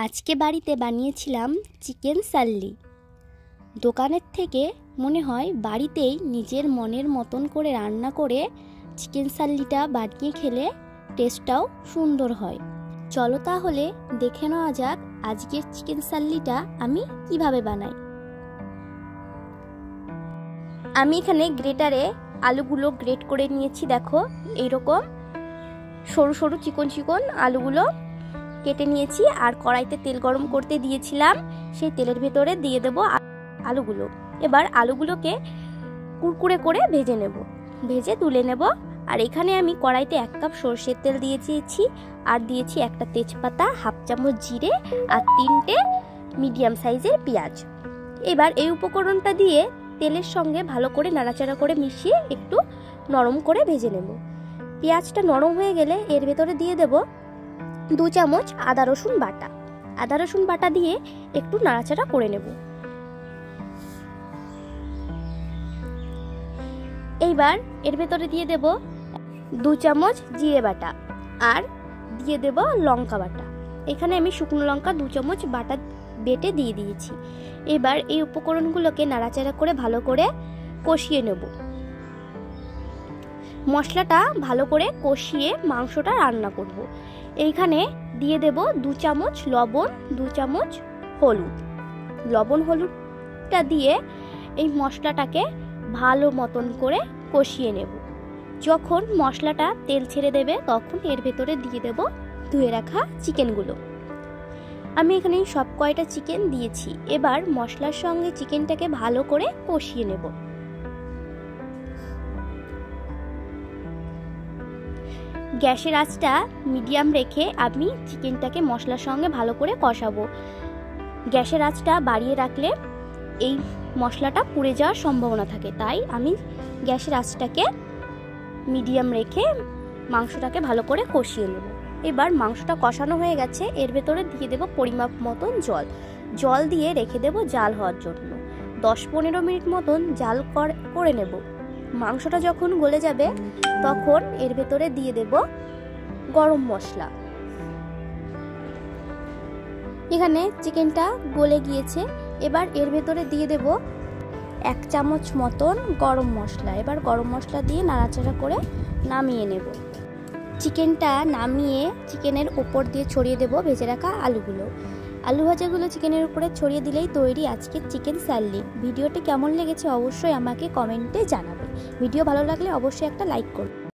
আজকে বাড়িতে বানিয়েছিলাম চিকেন সাল্লি। দোকানের থেকে মনে হয় বাড়িতেই নিজের মনের মতন করে রান্না করে চিকেন সাল্লিটা বানিয়ে খেলে টেস্টটাও সুন্দর হয়। চলো তাহলে দেখে নেওয়া যাক আজকের চিকেন সাল্লিটা আমি কিভাবে বানাই। আমি এখানে গ্রেটারে আলুগুলো গ্রেট করে নিয়েছি। দেখো এইরকম সরু সরু চিকন চিকন আলুগুলো কেটে নিয়েছি। আর কড়াইতে তেল গরম করতে দিয়েছিলাম, সেই তেলের ভেতরে দিয়ে দেব আলুগুলো। এবার আলুগুলোকে কুরকুরে করে ভেজে তুলে নেব। আর এখানে আমি কড়াইতে 1 কাপ সরষের তেল দিয়ে দিয়েছি, আর দিয়েছি একটা তেজপাতা, হাফ চামচ জিরে আর 3টে মিডিয়াম সাইজের পেঁয়াজ। এবার এই উপকরণটা দিয়ে তেলের সঙ্গে ভালো করে নাড়াচাড়া করে মিশিয়ে একটু নরম করে ভেজে নেব। পেঁয়াজটা নরম হয়ে গেলে এর ভেতরে দিয়ে দেব 2 চামচ আদা রসুন বাটা দিয়ে একটু নাড়াচাড়া করে নেব। এইবার এর ভেতরে দিয়ে দেব 2 চামচ জিরে বাটা আর দিয়ে দেব লঙ্কা বাটা। এখানে আমি শুকনো লঙ্কা 2 চামচ বাটা বেটে দিয়ে দিয়েছি। এবার এই উপকরণগুলোকে নাড়াচাড়া করে ভালো করে কষিয়ে নেব। মশলাটা ভালো করে কষিয়ে মাংসটা রান্না করব। এইখানে দিয়ে দেব 2 চামচ লবণ, 2 চামচ হলুদ। লবণ হলুদটা দিয়ে এই মশলাটাকে ভালো মতন করে কষিয়ে নেব। যখন মশলাটা তেল ছেড়ে দেবে তখন এর ভেতরে দিয়ে দেব ধুয়ে রাখা চিকেনগুলো। আমি এখানে সব কয়টা চিকেন দিয়েছি। এবার মশলার সঙ্গে চিকেনটাকে ভালো করে কষিয়ে নেব। গ্যাসের আঁচটা মিডিয়াম রেখে আমি চিকেনটাকে মশলার সঙ্গে ভালো করে কষাবো। গ্যাসের আঁচটা বাড়িয়ে রাখলে এই মশলাটা পুড়ে যাওয়ার সম্ভাবনা থাকে, তাই আমি গ্যাসের আঁচটাকে মিডিয়াম রেখে মাংসটাকে ভালো করে কষিয়ে নেব। এবার মাংসটা কষানো হয়ে গেছে, এর ভেতরে দিয়ে দেব পরিমাপ মতন জল দিয়ে রেখে দেব জাল হওয়ার জন্য। 10-15 মিনিট মতন জাল করে নেব। মাংসটা যখন গলে যাবে তখন এর ভেতরে দিয়ে দেব গরম মশলা। এখানে চিকেনটা গলে গিয়েছে। এবার এর ভেতরে দিয়ে দেব 1 চামচ মতন গরম মশলা। এবার গরম মশলা দিয়ে নাড়াচাড়া করে নামিয়ে নেব। চিকেনটা নামিয়ে চিকেনের ওপর দিয়ে ছড়িয়ে দেব ভেজে রাখা আলুগুলো। আলু ভাজাগুলো চিকেনের উপরে ছড়িয়ে দিলেই তৈরি আজকের চিকেন সাল্লি। ভিডিওটি কেমন লেগেছে অবশ্যই আমাকে কমেন্টে জানাবে। ভিডিও ভালো লাগলে অবশ্যই একটা লাইক করবে।